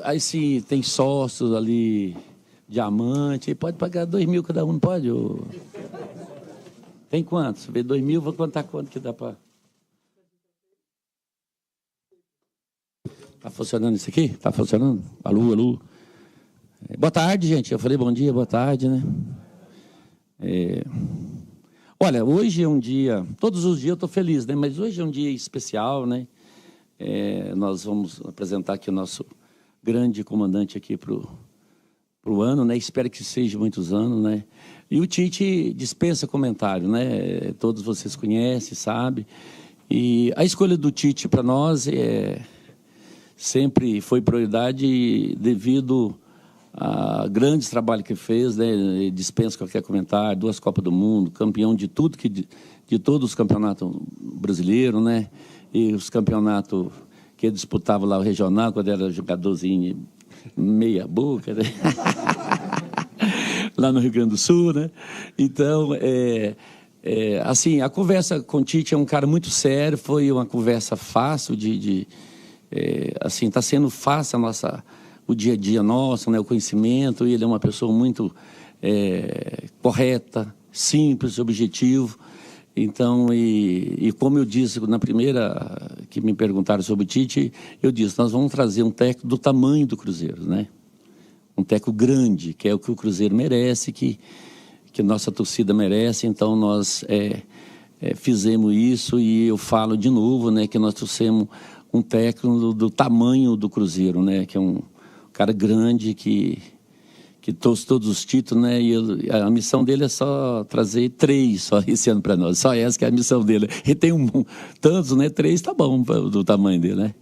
Aí se tem sócios ali, diamante, pode pagar 2.000 cada um, não pode? Tem quantos? Se vê 2.000, vou contar quanto que dá para... Tá funcionando isso aqui? Tá funcionando? Alô, alô. Boa tarde, gente. Eu falei bom dia, boa tarde, né? Olha, hoje é um dia... Todos os dias eu estou feliz, né? Mas hoje é um dia especial, né? Nós vamos apresentar aqui o nosso grande comandante aqui para o ano, né? Espero que seja muitos anos, né? E o Tite dispensa comentário, né? Todos vocês conhecem, sabem. E a escolha do Tite para nós sempre foi prioridade devido a grandes trabalho que fez, né? Ele dispensa qualquer comentário, 2 Copas do Mundo, campeão de tudo de todos os campeonatos brasileiros, né? E os campeonatos que ele disputava lá, o regional, quando era jogadorzinho meia boca, né? Lá no Rio Grande do Sul, né? Então, assim, a conversa com o Tite é um cara muito sério, foi uma conversa fácil assim, está sendo fácil o dia a dia nosso, né? O conhecimento, e ele é uma pessoa muito correta, simples, objetivo. Então, e como eu disse na primeira que me perguntaram sobre o Tite, eu disse, nós vamos trazer um técnico do tamanho do Cruzeiro, né? Um técnico grande, que é o que o Cruzeiro merece, que nossa torcida merece. Então, nós fizemos isso, e eu falo de novo, né, que nós trouxemos um técnico do tamanho do Cruzeiro, né, que é um cara grande, que trouxe todos os títulos, né? E a missão dele é só trazer 3 só esse ano para nós. Só essa que é a missão dele. E tem tantos, né? 3 tá bom do tamanho dele, né?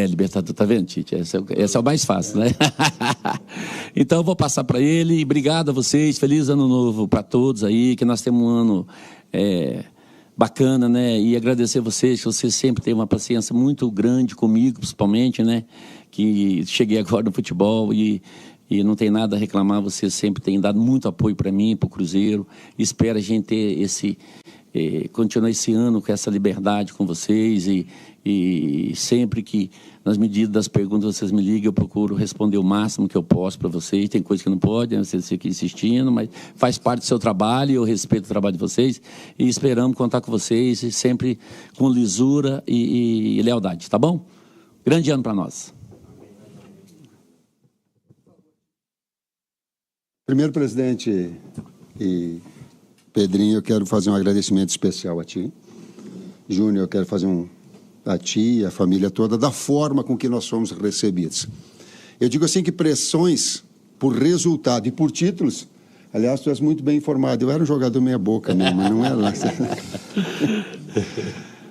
Libertador, tá vendo, Tite? Esse é o mais fácil, né? Então eu vou passar para ele. Obrigado a vocês. Feliz ano novo para todos aí. Que nós temos um ano bacana, né? E agradecer a vocês, que vocês sempre têm uma paciência muito grande comigo, principalmente, né? Que cheguei agora no futebol e não tem nada a reclamar. Vocês sempre têm dado muito apoio para mim, para o Cruzeiro. Espero a gente ter continuar esse ano com essa liberdade com vocês, e sempre que, nas medidas das perguntas, vocês me ligam, eu procuro responder o máximo que eu posso para vocês. Tem coisa que não pode, né? Vocês ficam insistindo, mas faz parte do seu trabalho, e eu respeito o trabalho de vocês, e esperamos contar com vocês, e sempre com lisura e lealdade, tá bom? Grande ano para nós. Primeiro, presidente e Pedrinho, eu quero fazer um agradecimento especial a ti. Júnior, eu quero fazer a ti e a família toda, da forma com que nós fomos recebidos. Eu digo assim que pressões por resultado e por títulos, aliás, tu és muito bem informado, eu era um jogador meia boca mesmo, mas não era.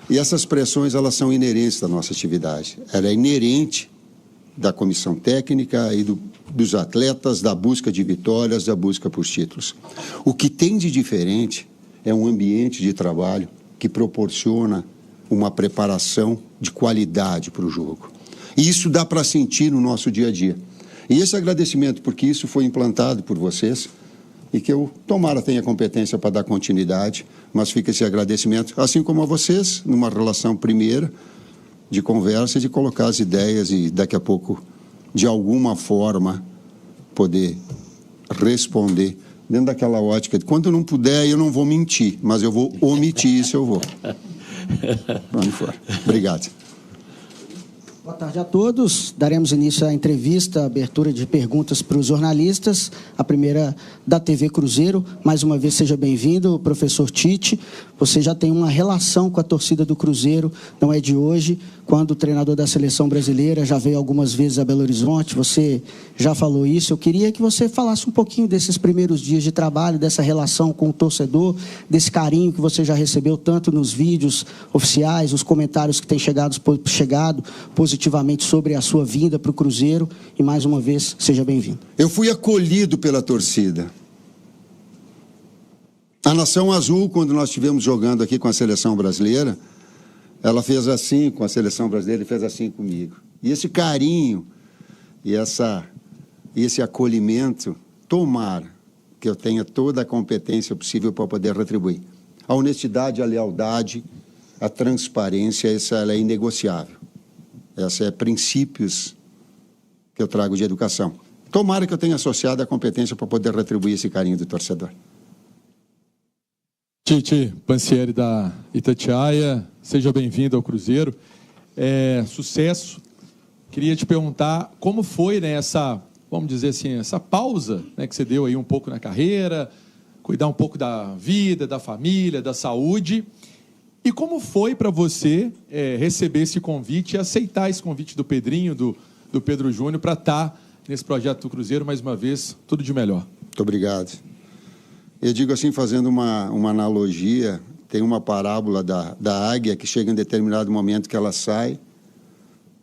E essas pressões, elas são inerentes da nossa atividade. Ela é inerente da comissão técnica e dos atletas, da busca de vitórias, da busca por títulos. O que tem de diferente é um ambiente de trabalho que proporciona uma preparação de qualidade para o jogo. E isso dá para sentir no nosso dia a dia. E esse agradecimento, porque isso foi implantado por vocês, e que eu, tomara, tenha competência para dar continuidade, mas fica esse agradecimento, assim como a vocês, numa relação primeira, de conversa, de colocar as ideias e daqui a pouco, de alguma forma, poder responder dentro daquela ótica de quando eu não puder, eu não vou mentir, mas eu vou omitir isso, eu vou. Vamos fora. Obrigado. Boa tarde a todos. Daremos início à entrevista, abertura de perguntas para os jornalistas. A primeira da TV Cruzeiro. Mais uma vez, seja bem-vindo, professor Tite. Você já tem uma relação com a torcida do Cruzeiro, não é de hoje. Quando o treinador da seleção brasileira já veio algumas vezes a Belo Horizonte, você já falou isso. Eu queria que você falasse um pouquinho desses primeiros dias de trabalho, dessa relação com o torcedor, desse carinho que você já recebeu tanto nos vídeos oficiais, os comentários que têm chegado positivamente sobre a sua vinda para o Cruzeiro. E mais uma vez, seja bem-vindo. Eu fui acolhido pela torcida. A Nação Azul, quando nós estivemos jogando aqui com a seleção brasileira, ela fez assim com a seleção brasileira e fez assim comigo. E esse carinho e esse acolhimento, tomara que eu tenha toda a competência possível para poder retribuir. A honestidade, a lealdade, a transparência, ela é inegociável. Essa é princípios que eu trago de educação. Tomara que eu tenha associado a competência para poder retribuir esse carinho do torcedor. Tite Pancieri da Itatiaia, seja bem-vindo ao Cruzeiro. Sucesso. Queria te perguntar como foi, né, vamos dizer assim, essa pausa, né, que você deu aí um pouco na carreira, cuidar um pouco da vida, da família, da saúde. E como foi para você receber esse convite e aceitar esse convite do Pedrinho, do Pedro Júnior, para estar nesse projeto do Cruzeiro, mais uma vez, tudo de melhor. Muito obrigado. Eu digo assim, fazendo uma analogia, tem uma parábola da águia que chega em determinado momento que ela sai,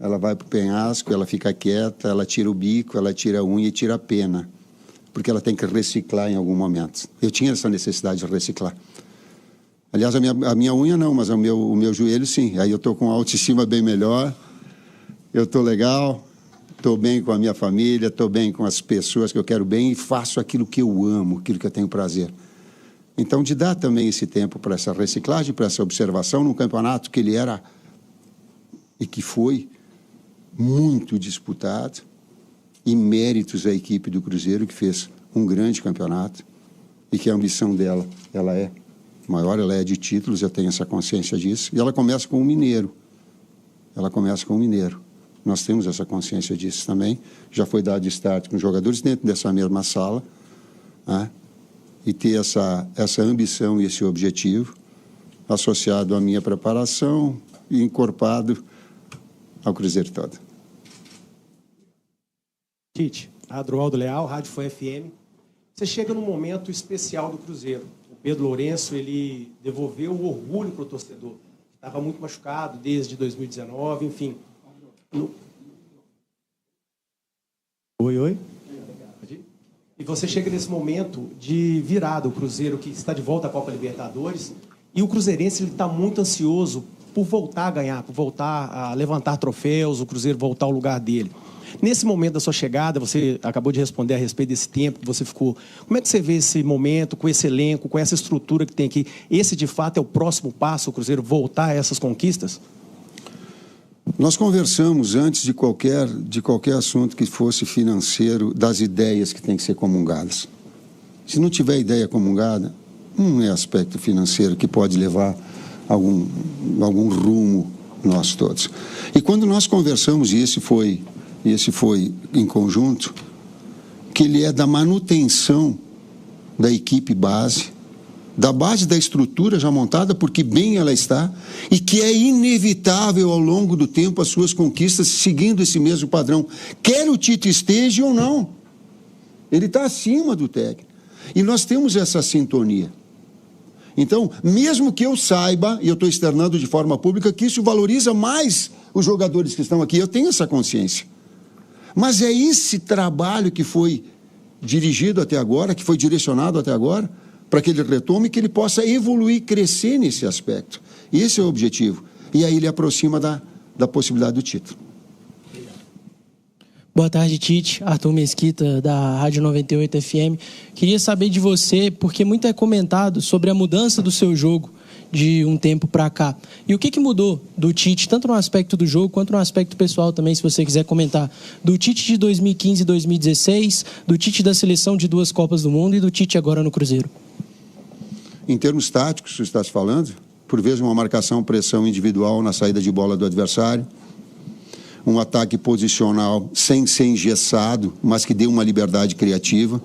ela vai para o penhasco, ela fica quieta, ela tira o bico, ela tira a unha e tira a pena, porque ela tem que reciclar em algum momento. Eu tinha essa necessidade de reciclar. Aliás, a minha unha não, mas o meu joelho sim. Aí eu estou com a autoestima bem melhor, eu estou legal, estou bem com a minha família, estou bem com as pessoas que eu quero bem e faço aquilo que eu amo, aquilo que eu tenho prazer. Então, de dar também esse tempo para essa reciclagem, para essa observação num campeonato que ele era e que foi muito disputado, e méritos à equipe do Cruzeiro, que fez um grande campeonato e que a ambição dela, ela é maior, ela é de títulos, eu tenho essa consciência disso, e ela começa com o Mineiro. Nós temos essa consciência disso também. Já foi dado start com os jogadores dentro dessa mesma sala, né? E ter essa ambição e esse objetivo associado à minha preparação e encorpado ao Cruzeiro todo. Tite, Adroaldo Leal, Rádio Fã FM. Você chega num momento especial do Cruzeiro. O Pedro Lourenço, ele devolveu o orgulho para o torcedor. Estava muito machucado desde 2019, enfim. Oi. E você chega nesse momento de virada, o Cruzeiro que está de volta à Copa Libertadores, e o cruzeirense está muito ansioso por voltar a ganhar, por voltar a levantar troféus, o Cruzeiro voltar ao lugar dele. Nesse momento da sua chegada, você acabou de responder a respeito desse tempo que você ficou. Como é que você vê esse momento, com esse elenco, com essa estrutura que tem aqui? Esse, de fato, é o próximo passo, o Cruzeiro voltar a essas conquistas? Nós conversamos antes de qualquer assunto que fosse financeiro, das ideias que têm que ser comungadas. Se não tiver ideia comungada, não é aspecto financeiro que pode levar algum rumo nós todos. E quando nós conversamos, e esse foi em conjunto, que ele é da manutenção da equipe base, da base da estrutura já montada, porque bem ela está, e que é inevitável ao longo do tempo as suas conquistas seguindo esse mesmo padrão, quer o Tite esteja ou não. Ele está acima do técnico. E nós temos essa sintonia. Então, mesmo que eu saiba, e eu estou externando de forma pública, que isso valoriza mais os jogadores que estão aqui, eu tenho essa consciência. Mas é esse trabalho que foi dirigido até agora, que foi direcionado até agora, para que ele retome, que ele possa evoluir, crescer nesse aspecto. E esse é o objetivo. E aí ele aproxima da possibilidade do título. Boa tarde, Tite. Arthur Mesquita, da Rádio 98 FM. Queria saber de você, porque muito é comentado sobre a mudança do seu jogo de um tempo para cá. E o que mudou do Tite, tanto no aspecto do jogo, quanto no aspecto pessoal também, se você quiser comentar. Do Tite de 2015 e 2016, do Tite da seleção de 2 Copas do Mundo e do Tite agora no Cruzeiro. Em termos táticos, você está se falando, por vezes uma marcação, pressão individual na saída de bola do adversário, um ataque posicional sem ser engessado, mas que dê uma liberdade criativa,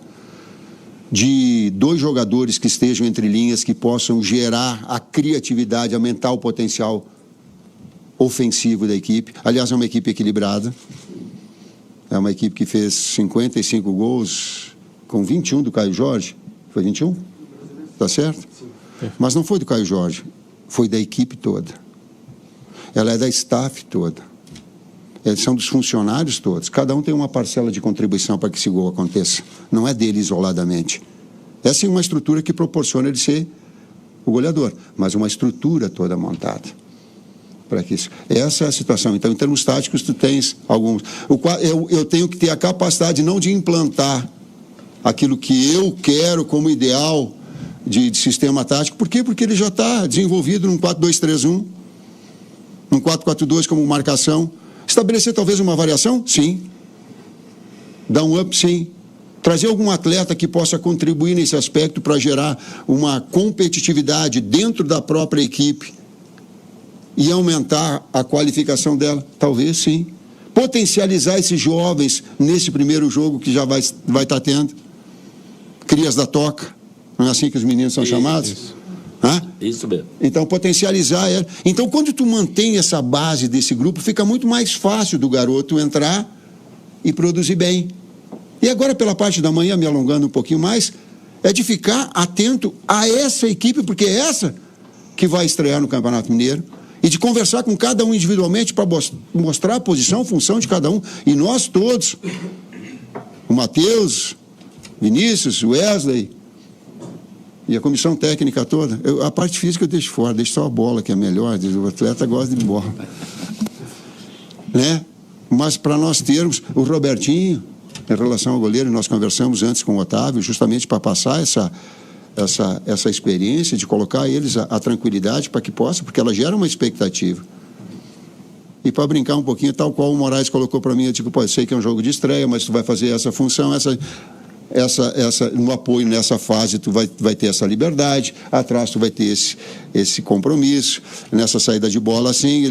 de 2 jogadores que estejam entre linhas, que possam gerar a criatividade, aumentar o potencial ofensivo da equipe. Aliás, é uma equipe equilibrada, é uma equipe que fez 55 gols com 21 do Caio Jorge. Foi 21? Tá certo? Mas não foi do Caio Jorge, foi da equipe toda. Ela é da staff toda. Eles são dos funcionários todos. Cada um tem uma parcela de contribuição para que esse gol aconteça. Não é dele isoladamente. Essa é uma estrutura que proporciona ele ser o goleador, mas uma estrutura toda montada para que isso. Essa é a situação. Então, em termos táticos, tu tens alguns. Eu tenho que ter a capacidade não de implantar aquilo que eu quero como ideal de sistema tático. Por quê? Porque ele já está desenvolvido num 4-2-3-1, num 4-4-2 como marcação. Estabelecer talvez uma variação? Sim. Dar um up, sim. Trazer algum atleta que possa contribuir nesse aspecto para gerar uma competitividade dentro da própria equipe e aumentar a qualificação dela? Talvez sim. Potencializar esses jovens nesse primeiro jogo que já vai estar tendo. Crias da Toca, não é assim que os meninos são chamados? Isso mesmo. Então, potencializar ela. Então, quando tu mantém essa base desse grupo, fica muito mais fácil do garoto entrar e produzir bem. E agora, pela parte da manhã, me alongando um pouquinho mais, é de ficar atento a essa equipe, porque é essa que vai estrear no Campeonato Mineiro, e de conversar com cada um individualmente para mostrar a posição, função de cada um. E nós todos, o Matheus, Vinícius, Wesley e a comissão técnica toda, a parte física eu deixo fora, deixo só a bola, que é melhor, o atleta gosta de bola. Né? Mas para nós termos o Robertinho, em relação ao goleiro, nós conversamos antes com o Otávio, justamente para passar essa experiência, de colocar eles a tranquilidade para que possa, porque ela gera uma expectativa. E para brincar um pouquinho, tal qual o Moraes colocou para mim, eu digo, eu sei que é um jogo de estreia, mas tu vai fazer essa função, no apoio nessa fase tu vai ter essa liberdade, atrás tu vai ter esse compromisso, nessa saída de bola assim,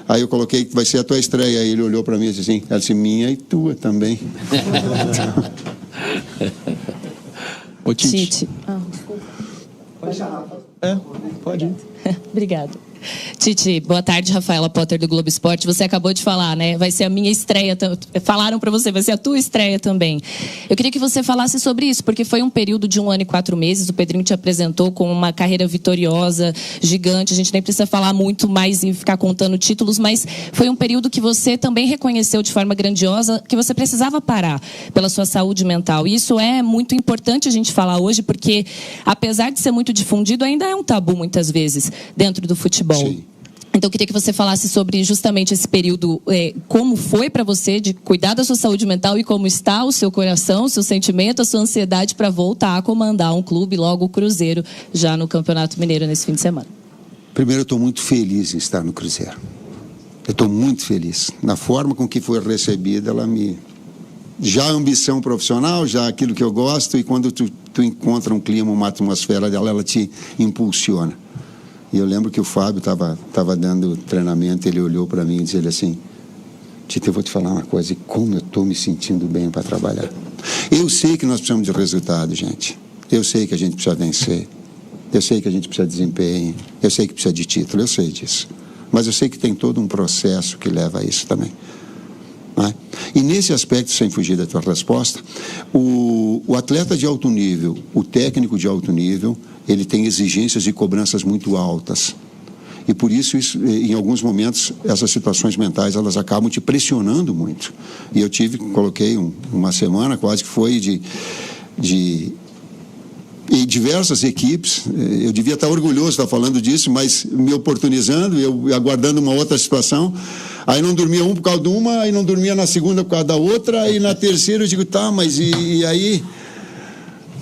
aí eu coloquei que vai ser a tua estreia, aí ele olhou para mim e disse assim, ela disse, minha e tua também. Ô, Tite. Desculpa. Pode ir. Obrigado. Tite, boa tarde, Rafaela Potter do Globo Esporte. Você acabou de falar, né? Vai ser a minha estreia. Falaram para você, vai ser a tua estreia também. Eu queria que você falasse sobre isso, porque foi um período de 1 ano e 4 meses. O Pedrinho te apresentou com uma carreira vitoriosa, gigante. A gente nem precisa falar muito mais e ficar contando títulos, mas foi um período que você também reconheceu de forma grandiosa que você precisava parar pela sua saúde mental. E isso é muito importante a gente falar hoje, porque apesar de ser muito difundido, ainda é um tabu muitas vezes dentro do futebol. Sim. Então, eu queria que você falasse sobre justamente esse período, como foi para você de cuidar da sua saúde mental e como está o seu coração, o seu sentimento, a sua ansiedade para voltar a comandar um clube, logo o Cruzeiro, já no Campeonato Mineiro nesse fim de semana. Primeiro, eu estou muito feliz em estar no Cruzeiro. Eu estou muito feliz. Na forma com que foi recebida, já a ambição profissional, já aquilo que eu gosto, e quando tu encontra um clima, uma atmosfera dela, ela te impulsiona. E eu lembro que o Fábio estava dando treinamento, ele olhou para mim e disse assim, Tito, eu vou te falar uma coisa, e como eu estou me sentindo bem para trabalhar. Eu sei que nós precisamos de resultado, gente. Eu sei que a gente precisa vencer. Eu sei que a gente precisa de desempenho. Eu sei que precisa de título, eu sei disso. Mas eu sei que tem todo um processo que leva a isso também. Né? E nesse aspecto, sem fugir da tua resposta, o atleta de alto nível, o técnico de alto nível, ele tem exigências e cobranças muito altas. E por isso, em alguns momentos, essas situações mentais, elas acabam te pressionando muito. E eu coloquei uma semana, quase que foi de diversas equipes, eu devia estar orgulhoso de estar falando disso, mas me oportunizando, eu aguardando uma outra situação, aí não dormia por causa de uma, aí não dormia na segunda por causa da outra, aí na terceira eu digo, tá, mas e aí?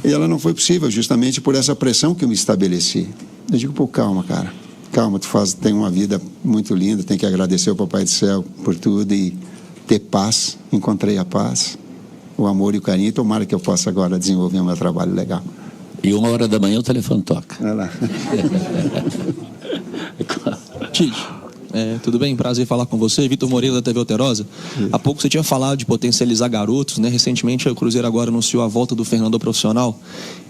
E ela não foi possível, justamente por essa pressão que eu me estabeleci. Eu digo, calma, cara, calma, tem uma vida muito linda, tem que agradecer ao Papai do Céu por tudo e ter paz. Encontrei a paz, o amor e o carinho, tomara que eu possa agora desenvolver o meu trabalho legal. E 1h da manhã o telefone toca. Olha lá. Tite, tudo bem? Prazer falar com você. Vitor Moreira, da TV Alterosa. Há pouco você tinha falado de potencializar garotos, né? Recentemente o Cruzeiro agora anunciou a volta do Fernando ao profissional.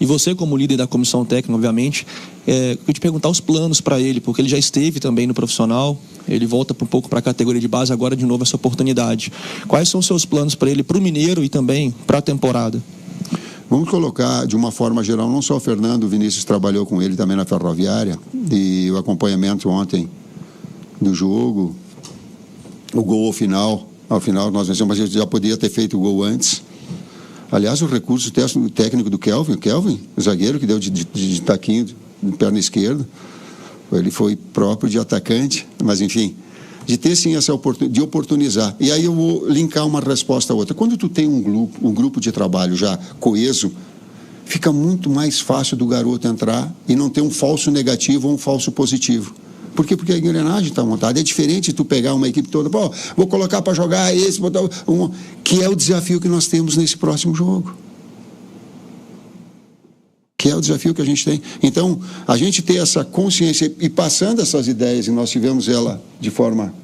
E você, como líder da comissão técnica, obviamente, eu queria te perguntar os planos para ele, porque ele já esteve também no profissional, ele volta um pouco para a categoria de base, agora de novo essa oportunidade. Quais são os seus planos para ele, para o Mineiro e também para a temporada? Vamos colocar de uma forma geral, não só o Fernando, o Vinícius trabalhou com ele também na Ferroviária, e o acompanhamento ontem do jogo, o gol ao final nós vencemos, mas a gente já podia ter feito o gol antes. Aliás, o recurso técnico do Kelvin, o zagueiro que deu de taquinho de perna esquerda, ele foi próprio de atacante, mas enfim, de ter sim essa oportunidade, de oportunizar. E aí eu vou linkar uma resposta a outra. Quando tu tem um grupo de trabalho já coeso, fica muito mais fácil do garoto entrar e não ter um falso negativo ou um falso positivo. Por quê? Porque a engrenagem está montada. É diferente tu pegar uma equipe toda, pô, vou colocar para jogar esse, botar que é o desafio que nós temos nesse próximo jogo. Que é o desafio que a gente tem. Então, a gente ter essa consciência e passando essas ideias, e nós tivemos ela de forma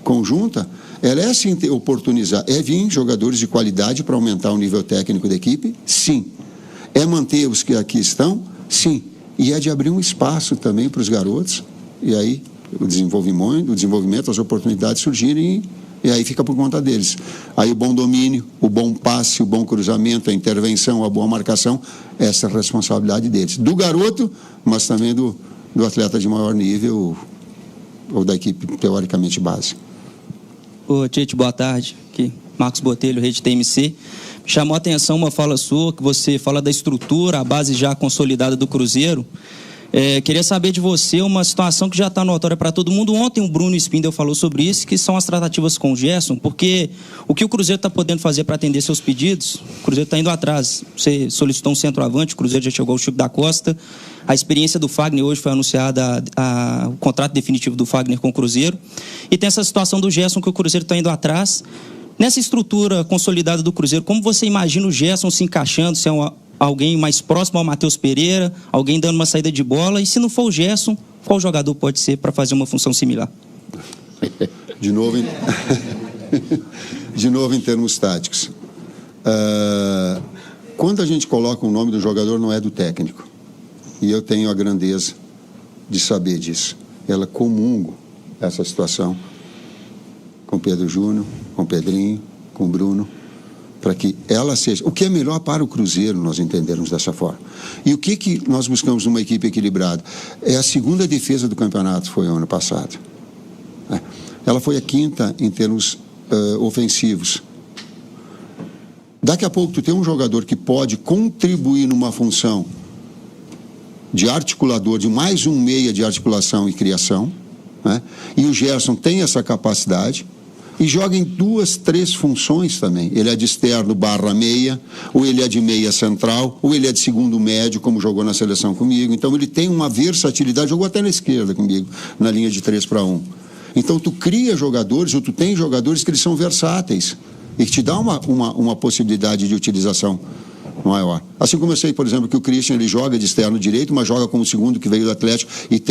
conjunta, ela é sim oportunizar, é vir jogadores de qualidade para aumentar o nível técnico da equipe, sim. É manter os que aqui estão, sim. E é de abrir um espaço também para os garotos, e aí o desenvolvimento, as oportunidades surgirem, e aí fica por conta deles. Aí o bom domínio, o bom passe, o bom cruzamento, a intervenção, a boa marcação, essa é a responsabilidade deles. Do garoto, mas também do atleta de maior nível ou da equipe teoricamente base. Ô, Tite, boa tarde. Aqui, Marcos Botelho, Rede TMC. Me chamou a atenção uma fala sua, que você fala da estrutura, a base já consolidada do Cruzeiro. Queria saber de você uma situação que já está notória para todo mundo. Ontem o Bruno Spindel falou sobre isso, que são as tratativas com o Gerson, porque o que o Cruzeiro está podendo fazer para atender seus pedidos, o Cruzeiro está indo atrás. Você solicitou um centroavante, o Cruzeiro já chegou ao Chico da Costa. A experiência do Fagner hoje foi anunciada, o contrato definitivo do Fagner com o Cruzeiro. E tem essa situação do Gerson que o Cruzeiro está indo atrás. Nessa estrutura consolidada do Cruzeiro, como você imagina o Gerson se encaixando, se é alguém mais próximo ao Matheus Pereira, alguém dando uma saída de bola, e se não for o Gerson, qual jogador pode ser para fazer uma função similar? De novo em termos táticos. Quando a gente coloca o nome do jogador, não é do técnico. E eu tenho a grandeza de saber disso. Ela comungo essa situação com o Pedro Júnior, com o Pedrinho, com o Bruno, para que ela seja... O que é melhor para o Cruzeiro, nós entendermos dessa forma. E o que nós buscamos numa equipe equilibrada? É a segunda defesa do campeonato, foi o ano passado. Ela foi a quinta em termos ofensivos. Daqui a pouco tu tem um jogador que pode contribuir numa função de articulador, de mais um meia de articulação e criação, né? E o Gerson tem essa capacidade e joga em 2, 3 funções também. Ele é de externo / meia, ou ele é de meia central, ou ele é de segundo médio, como jogou na seleção comigo. Então ele tem uma versatilidade, jogou até na esquerda comigo, na linha de 3-1. Então tu cria jogadores, ou tu tem jogadores que eles são versáteis e que te dá uma possibilidade de utilização maior. Assim como eu sei, por exemplo, que o Christian ele joga de externo direito, mas joga como segundo que veio do Atlético e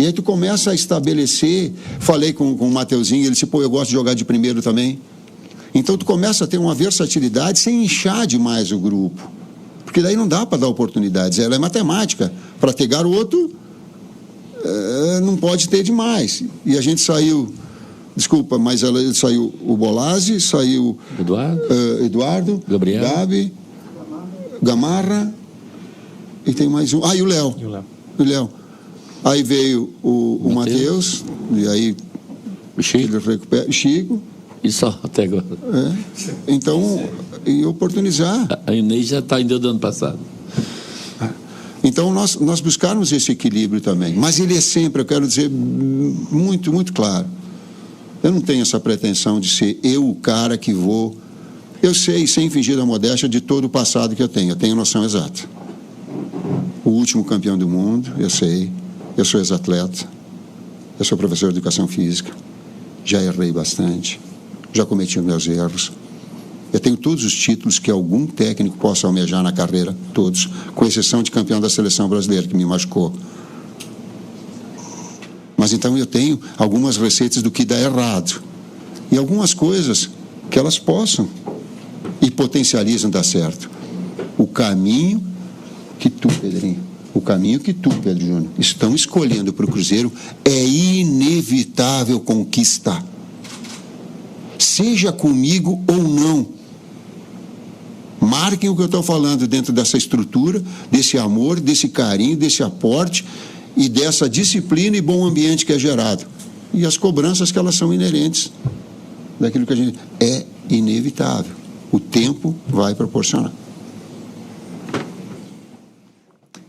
aí tu começa a estabelecer. Falei com o Mateuzinho, ele disse, pô, eu gosto de jogar de primeiro também. Então tu começa a ter uma versatilidade sem inchar demais o grupo, porque daí não dá para dar oportunidades. Ela é matemática. Para ter garoto não pode ter demais. E a gente saiu, desculpa, mas saiu o Bolazzi, saiu Eduardo, Gabriel, Gabi, Gamarra, e tem mais um. E o Léo. O Léo. Aí veio o Matheus, e aí o Chico. E só até agora. Então, e oportunizar. A Inês já está indo do ano passado. Então, nós buscarmos esse equilíbrio também. Mas ele é sempre, eu quero dizer, muito, muito claro. Eu não tenho essa pretensão de ser eu o cara que vou... Eu sei, sem fingir da modéstia, de todo o passado que eu tenho noção exata. O último campeão do mundo, eu sei, eu sou ex-atleta, eu sou professor de educação física, já errei bastante, já cometi meus erros. Eu tenho todos os títulos que algum técnico possa almejar na carreira, todos, com exceção de campeão da seleção brasileira, que me machucou. Mas então eu tenho algumas receitas do que dá errado e algumas coisas que elas possam e potencializam dar certo. O caminho que tu, Pedrinho, o caminho que tu, Pedro Júnior, estão escolhendo para o Cruzeiro é inevitável conquistar. Seja comigo ou não. Marquem o que eu estou falando dentro dessa estrutura, desse amor, desse carinho, desse aporte e dessa disciplina e bom ambiente que é gerado. E as cobranças que elas são inerentes daquilo que a gente... É inevitável. O tempo vai proporcionar.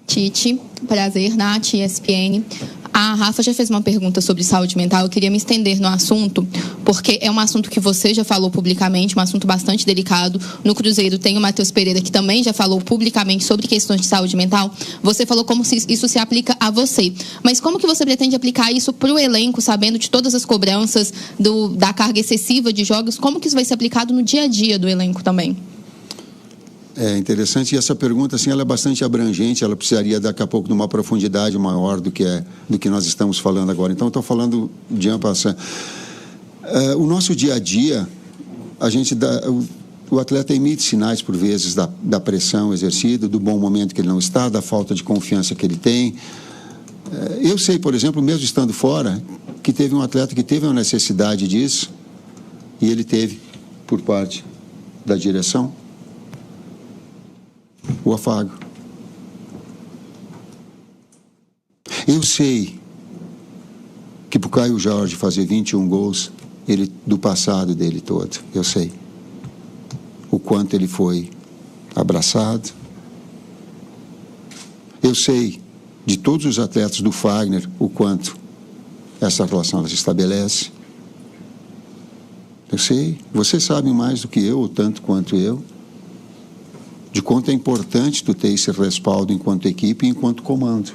Tite, prazer, Nath, ESPN. A Rafa já fez uma pergunta sobre saúde mental, eu queria me estender no assunto, porque é um assunto que você já falou publicamente, um assunto bastante delicado. No Cruzeiro tem o Matheus Pereira, que também já falou publicamente sobre questões de saúde mental. Você falou como isso se aplica a você. Mas como que você pretende aplicar isso para o elenco, sabendo de todas as cobranças, da carga excessiva de jogos? Como que isso vai ser aplicado no dia a dia do elenco também? É interessante, e essa pergunta assim, ela é bastante abrangente, ela precisaria daqui a pouco de uma profundidade maior do que nós estamos falando agora. Então, eu estou falando de passant. O nosso dia a dia, o atleta emite sinais, por vezes, da pressão exercida, do bom momento que ele não está, da falta de confiança que ele tem. Eu sei, por exemplo, mesmo estando fora, que teve um atleta que teve uma necessidade disso, e ele teve, por parte da direção, o afago. Eu sei que para o Caio Jorge fazer 21 gols, do passado dele todo, eu sei o quanto ele foi abraçado. Eu sei de todos os atletas do Fagner o quanto essa relação se estabelece. Eu sei, vocês sabem mais do que eu, ou tanto quanto eu, de quanto é importante tu ter esse respaldo enquanto equipe e enquanto comando.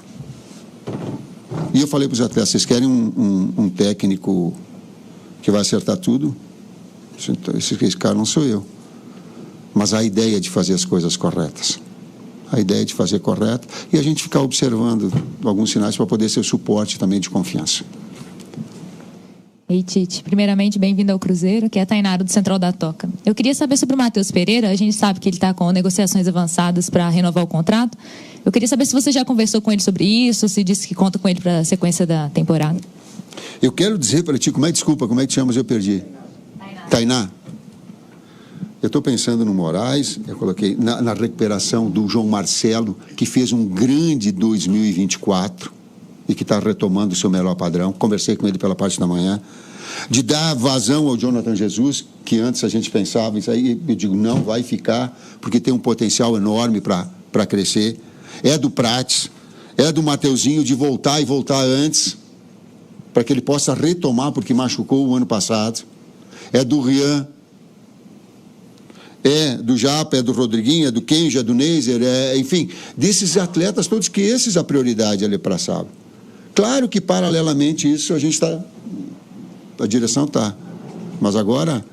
E eu falei para os atletas, vocês querem um técnico que vai acertar tudo? Esse cara não sou eu. Mas a ideia de fazer as coisas corretas. A ideia de fazer correto e a gente ficar observando alguns sinais para poder ser suporte também de confiança. Ei, Tite, primeiramente, bem-vindo ao Cruzeiro, que é a Tainara do Central da Toca. Eu queria saber sobre o Matheus Pereira, a gente sabe que ele está com negociações avançadas para renovar o contrato. Eu queria saber se você já conversou com ele sobre isso, se disse que conta com ele para a sequência da temporada. Eu quero dizer para ti, como é que te chamas? Eu perdi. Tainá. Eu estou pensando no Moraes, eu coloquei na recuperação do João Marcelo, que fez um grande 2024 e que está retomando o seu melhor padrão. Conversei com ele pela parte da manhã. De dar vazão ao Jonathan Jesus, que antes a gente pensava isso aí, eu digo, não, vai ficar, porque tem um potencial enorme para crescer. É do Prates, é do Mateuzinho de voltar e voltar antes, para que ele possa retomar, porque machucou o ano passado. É do Rian, é do Japa, é do Rodriguinho, é do Kenja, é do Neiser, enfim, desses atletas todos, que esses a prioridade ali para sábado. Claro que, paralelamente, isso a direção está. Mas agora,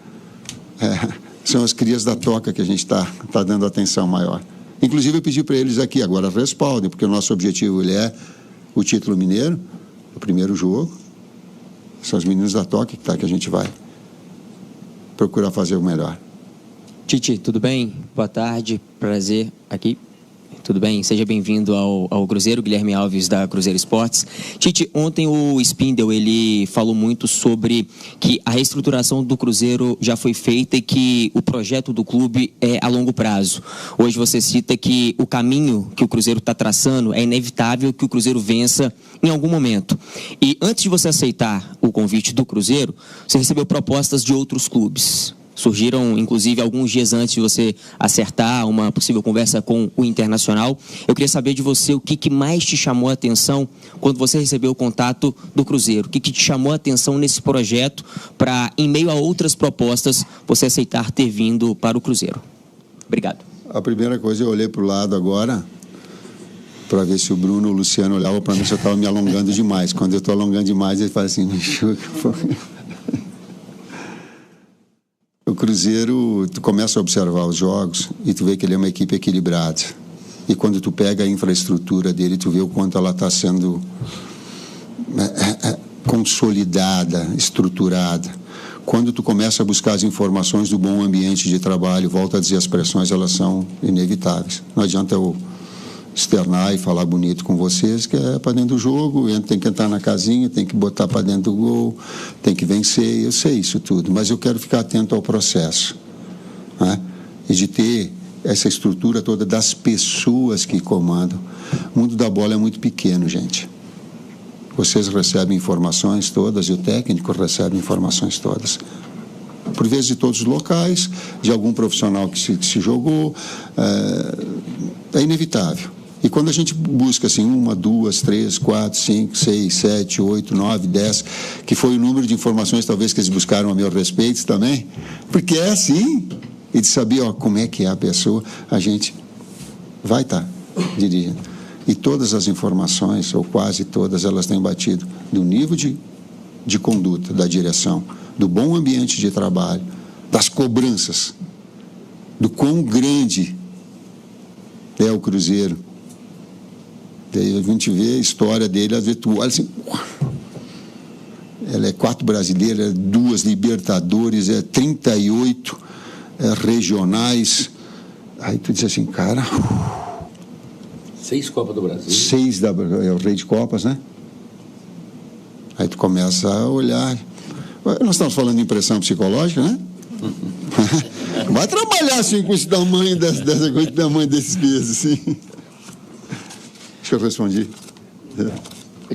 são as crias da Toca que a gente está dando atenção maior. Inclusive, eu pedi para eles aqui, agora respaldem, porque o nosso objetivo ele é o título mineiro, o primeiro jogo. São os meninos da Toca que a gente vai procurar fazer o melhor. Tite, tudo bem? Boa tarde, prazer aqui. Tudo bem? Seja bem-vindo ao Cruzeiro, Guilherme Alves da Cruzeiro Esportes. Tite, ontem o Spindel, ele falou muito sobre que a reestruturação do Cruzeiro já foi feita e que o projeto do clube é a longo prazo. Hoje você cita que o caminho que o Cruzeiro está traçando é inevitável que o Cruzeiro vença em algum momento. E antes de você aceitar o convite do Cruzeiro, você recebeu propostas de outros clubes. Surgiram, inclusive, alguns dias antes de você acertar uma possível conversa com o Internacional. Eu queria saber de você o que mais te chamou a atenção quando você recebeu o contato do Cruzeiro. O que te chamou a atenção nesse projeto para, em meio a outras propostas, você aceitar ter vindo para o Cruzeiro? Obrigado. A primeira coisa, eu olhei para o lado agora para ver se o Bruno ou o Luciano olhavam para mim se eu estava me alongando demais. Quando eu estou alongando demais, ele fala assim, me enxuga. O Cruzeiro, tu começa a observar os jogos e tu vê que ele é uma equipe equilibrada. E quando tu pega a infraestrutura dele, tu vê o quanto ela está sendo consolidada, estruturada. Quando tu começa a buscar as informações do bom ambiente de trabalho, volta a dizer, as pressões, elas são inevitáveis. Não adianta eu externar e falar bonito com vocês, que é para dentro do jogo, tem que entrar na casinha, tem que botar para dentro do gol, tem que vencer, eu sei isso tudo, mas eu quero ficar atento ao processo, né? E de ter essa estrutura toda das pessoas que comandam. O mundo da bola é muito pequeno, gente. Vocês recebem informações todas e o técnico recebe informações todas. Por vezes de todos os locais, de algum profissional que se jogou, é inevitável. E quando a gente busca assim, 1, 2, 3, 4, 5, 6, 7, 8, 9, 10, que foi o número de informações talvez que eles buscaram a meu respeito também, porque é assim, e de saber como é que é a pessoa, a gente vai estar dirigindo. E todas as informações, ou quase todas, elas têm batido do nível de conduta da direção, do bom ambiente de trabalho, das cobranças, do quão grande é o Cruzeiro. Daí a gente vê a história dele, às vezes tu olha assim, ela é 4 brasileiras, 2 Libertadores, 38 regionais. Aí tu diz assim, cara... 6 Copas do Brasil. 6 é o rei de Copas, né? Aí tu começa a olhar. Nós estamos falando de impressão psicológica, né? Vai trabalhar assim com esse tamanho, com esse tamanho desses pesos, assim. Acho que eu respondi.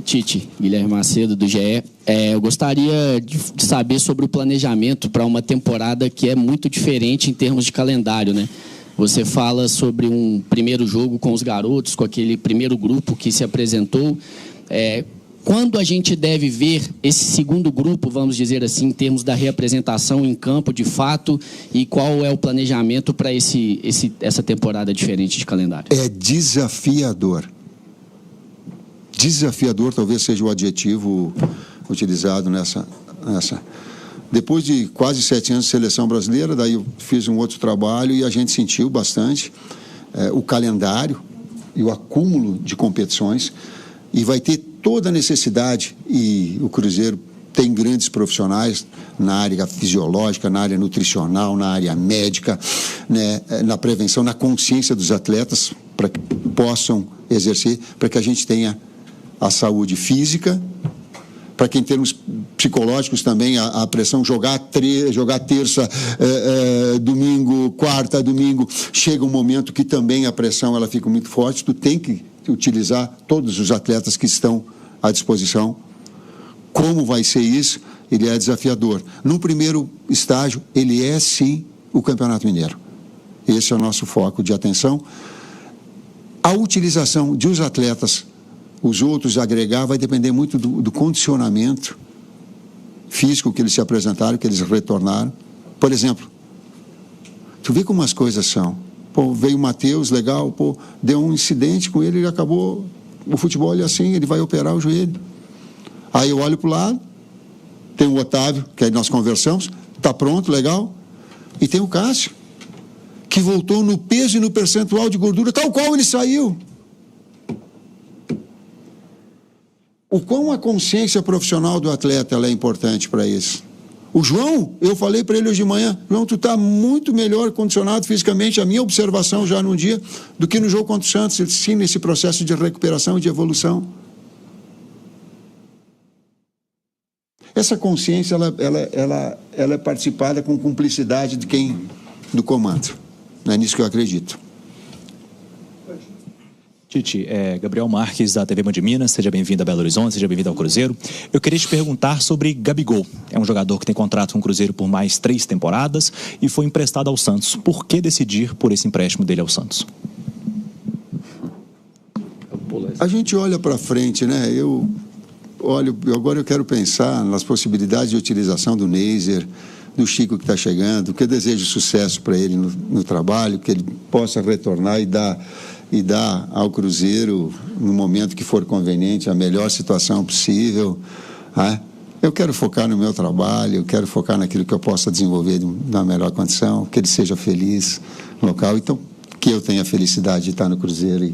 Tite, Guilherme Macedo, do GE. Eu gostaria de saber sobre o planejamento para uma temporada que é muito diferente em termos de calendário, né? Você fala sobre um primeiro jogo com os garotos, com aquele primeiro grupo que se apresentou. Quando a gente deve ver esse segundo grupo, vamos dizer assim, em termos da reapresentação em campo, de fato, e qual é o planejamento para essa temporada diferente de calendário? É desafiador. Desafiador talvez seja o adjetivo utilizado nessa. Depois de quase 7 anos de seleção brasileira, daí eu fiz um outro trabalho e a gente sentiu bastante o calendário e o acúmulo de competições, e vai ter toda a necessidade, e o Cruzeiro tem grandes profissionais na área fisiológica, na área nutricional, na área médica, né, na prevenção, na consciência dos atletas, para que possam exercer, para que a gente tenha a saúde física, para que em termos psicológicos também a pressão, jogar terça, domingo, quarta, domingo, chega um momento que também a pressão ela fica muito forte, tu tem que utilizar todos os atletas que estão à disposição. Como vai ser isso? Ele é desafiador. No primeiro estágio, ele é sim o Campeonato Mineiro. Esse é o nosso foco de atenção. A utilização de os atletas, os outros agregar, vai depender muito do condicionamento físico que eles se apresentaram, que eles retornaram. Por exemplo, tu vê como as coisas são. Pô, veio o Matheus, legal, pô, deu um incidente com ele, acabou o futebol, ele assim, ele vai operar o joelho. Aí eu olho para o lado, tem o Otávio, que aí nós conversamos, está pronto, legal, e tem o Cássio, que voltou no peso e no percentual de gordura, tal qual ele saiu. O quão a consciência profissional do atleta ela é importante para isso. O João, eu falei para ele hoje de manhã, João, tu está muito melhor condicionado fisicamente, a minha observação já num dia, do que no jogo contra o Santos, sim, nesse processo de recuperação e de evolução. Essa consciência, ela é participada com cumplicidade de quem, do comando. É nisso que eu acredito. Tite, Gabriel Marques, da TV Band Minas, seja bem-vindo a Belo Horizonte, seja bem-vindo ao Cruzeiro. Eu queria te perguntar sobre Gabigol. É um jogador que tem contrato com o Cruzeiro por mais 3 temporadas e foi emprestado ao Santos. Por que decidir por esse empréstimo dele ao Santos? A gente olha para frente, né? Agora eu quero pensar nas possibilidades de utilização do Neiser, do Chico que está chegando, que eu desejo sucesso para ele no trabalho, que ele possa retornar e dar ao Cruzeiro, no momento que for conveniente, a melhor situação possível. Eu quero focar no meu trabalho, eu quero focar naquilo que eu possa desenvolver na melhor condição, que ele seja feliz no local, então que eu tenha a felicidade de estar no Cruzeiro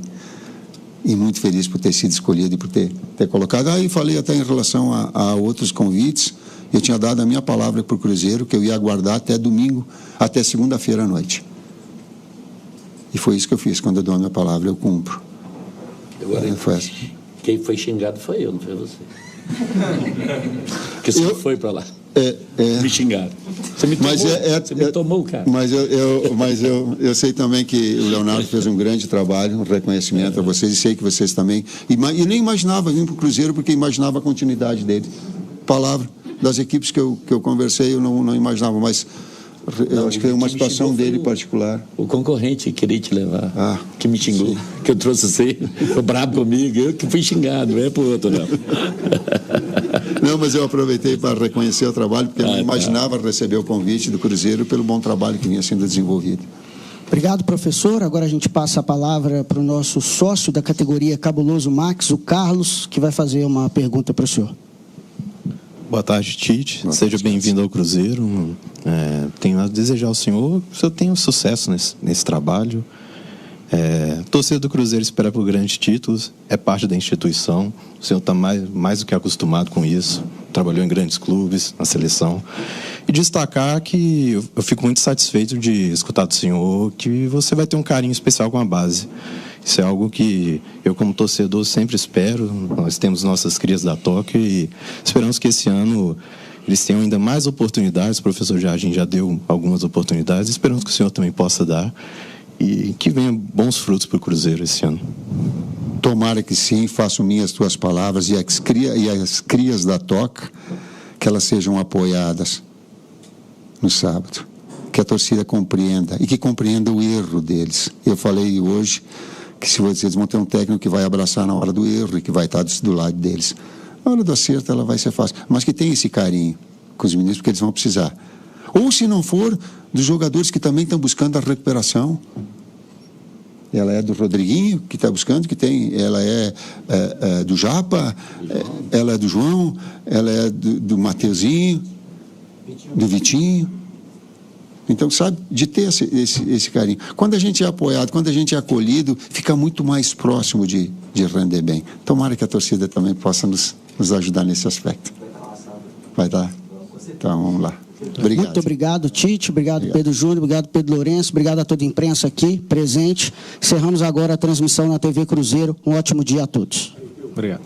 e muito feliz por ter sido escolhido e por ter colocado. Aí falei até em relação a outros convites, eu tinha dado a minha palavra para o Cruzeiro, que eu ia aguardar até domingo, até segunda-feira à noite. E foi isso que eu fiz. Quando eu dou a minha palavra, eu cumpro. Agora, quem foi xingado foi eu, não foi você. Porque você foi para lá. Me xingaram. Você me tomou, você me tomou, cara. Mas eu sei também que o Leonardo fez um grande trabalho, um reconhecimento a vocês, e sei que vocês também. E nem imaginava vir para o Cruzeiro, porque imaginava a continuidade dele. Palavra das equipes que eu conversei, eu não imaginava, mas Eu acho que é uma situação dele particular. O concorrente queria te levar, que me xingou, sim. Que eu trouxe você, ficou brabo comigo, eu que fui xingado, não é pro outro, não. Não, mas eu aproveitei para reconhecer o trabalho, porque eu não imaginava receber o convite do Cruzeiro pelo bom trabalho que vinha sendo desenvolvido. Obrigado, professor. Agora a gente passa a palavra para o nosso sócio da categoria Cabuloso Max, o Carlos, que vai fazer uma pergunta para o senhor. Boa tarde, Tite. Seja bem-vindo ao Cruzeiro. Tenho a desejar ao senhor que o senhor tenha sucesso nesse trabalho. Torcedor do Cruzeiro espera por grandes títulos, é parte da instituição. O senhor está mais do que acostumado com isso. Trabalhou em grandes clubes, na seleção. E destacar que eu fico muito satisfeito de escutar do senhor que você vai ter um carinho especial com a base. Isso é algo que eu, como torcedor, sempre espero. Nós temos nossas crias da Toca e esperamos que esse ano eles tenham ainda mais oportunidades. O professor Jardim já deu algumas oportunidades. Esperamos que o senhor também possa dar e que venham bons frutos para o Cruzeiro esse ano. Tomara que sim, faço minhas tuas palavras e as crias da Toca, que elas sejam apoiadas no sábado. Que a torcida compreenda e que compreenda o erro deles. Eu falei hoje que se vocês vão ter um técnico que vai abraçar na hora do erro e que vai estar do lado deles. Na hora do acerto ela vai ser fácil, mas que tenha esse carinho com os meninos, porque eles vão precisar. Ou se não for, dos jogadores que também estão buscando a recuperação. Ela é do Rodriguinho, que está buscando, ela é do Japa, ela é do João, ela é do Mateuzinho, do Vitinho. Então, sabe, de ter esse carinho. Quando a gente é apoiado, quando a gente é acolhido, fica muito mais próximo de render bem. Tomara que a torcida também possa nos ajudar nesse aspecto. Vai dar? Então, vamos lá. Obrigado. Muito obrigado, Tite. Obrigado, Pedro Júnior. Obrigado, Pedro Lourenço. Obrigado a toda a imprensa aqui, presente. Encerramos agora a transmissão na TV Cruzeiro. Um ótimo dia a todos. Obrigado.